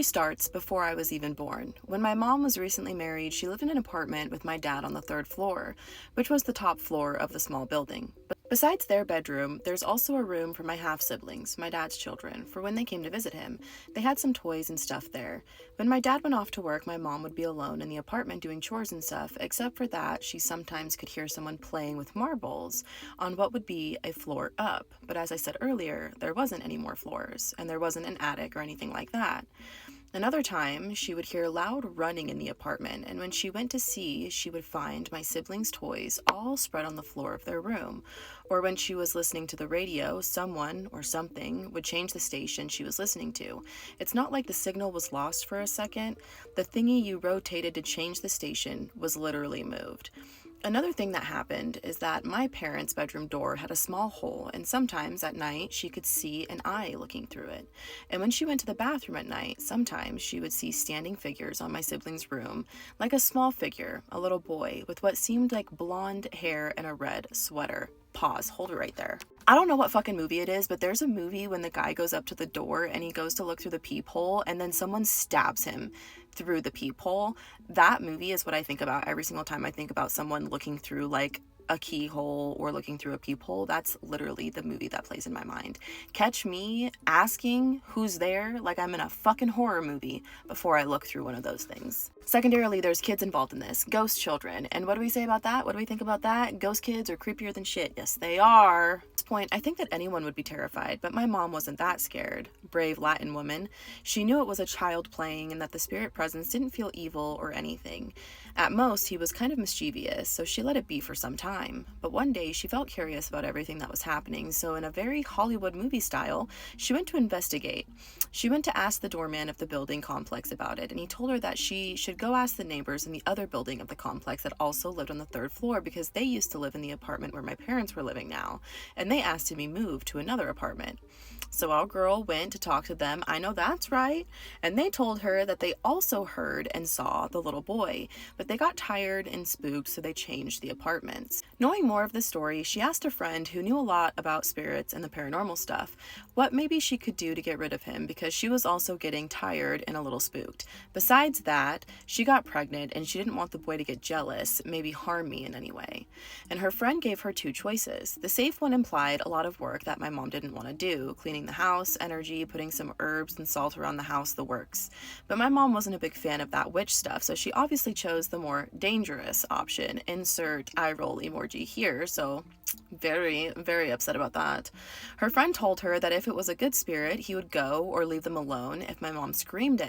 story starts before I was even born. When my mom was recently married, she lived in an apartment with my dad on the third floor, which was the top floor of the small building. But besides their bedroom, there's also a room for my half-siblings, my dad's children, for when they came to visit him. They had some toys and stuff there. When my dad went off to work, my mom would be alone in the apartment doing chores and stuff. Except for that, she sometimes could hear someone playing with marbles on what would be a floor up. But as I said earlier, there wasn't any more floors, and there wasn't an attic or anything like that. Another time, she would hear loud running in the apartment, and when she went to see, she would find my siblings' toys all spread on the floor of their room. Or when she was listening to the radio, someone or something would change the station she was listening to. It's not like the signal was lost for a second. The thingy you rotated to change the station was literally moved. Another thing that happened is that my parents' bedroom door had a small hole, and sometimes at night she could see an eye looking through it. And when she went to the bathroom at night, sometimes she would see standing figures on my siblings' room, like a small figure, a little boy, with what seemed like blonde hair and a red sweater. Pause, hold it right there. I don't know what fucking movie it is, but there's a movie when the guy goes up to the door and he goes to look through the peephole and then someone stabs him through the peephole. That movie is what I think about every single time I think about someone looking through like a keyhole or looking through a peephole. That's literally the movie that plays in my mind. Catch me asking who's there like I'm in a fucking horror movie before I look through one of those things. Secondarily, there's kids involved in this. Ghost children. And what do we say about that? What do we think about that? Ghost kids are creepier than shit. Yes, they are. At this point, I think that anyone would be terrified, but my mom wasn't that scared. Brave Latin woman. She knew it was a child playing and that the spirit presence didn't feel evil or anything. At most, he was kind of mischievous, so she let it be for some time. But one day, she felt curious about everything that was happening, so in a very Hollywood movie style, she went to investigate. She went to ask the doorman of the building complex about it, and he told her that she should go ask the neighbors in the other building of the complex that also lived on the third floor because they used to live in the apartment where my parents were living now, and they asked to be moved to another apartment. So our girl went to talk to them. I know that's right. And they told her that they also heard and saw the little boy, but they got tired and spooked, so they changed the apartments. Knowing more of the story, she asked a friend who knew a lot about spirits and the paranormal stuff what maybe she could do to get rid of him because she was also getting tired and a little spooked. Besides that, she got pregnant and she didn't want the boy to get jealous, maybe harm me in any way. And her friend gave her two choices. The safe one implied a lot of work that my mom didn't want to do, cleaning the house, energy, putting some herbs and salt around the house, the works. But my mom wasn't a big fan of that witch stuff, so she obviously chose the more dangerous option. Insert eye roll emoji here, so very, very upset about that. Her friend told her that if it was a good spirit, he would go or leave them alone if my mom screamed at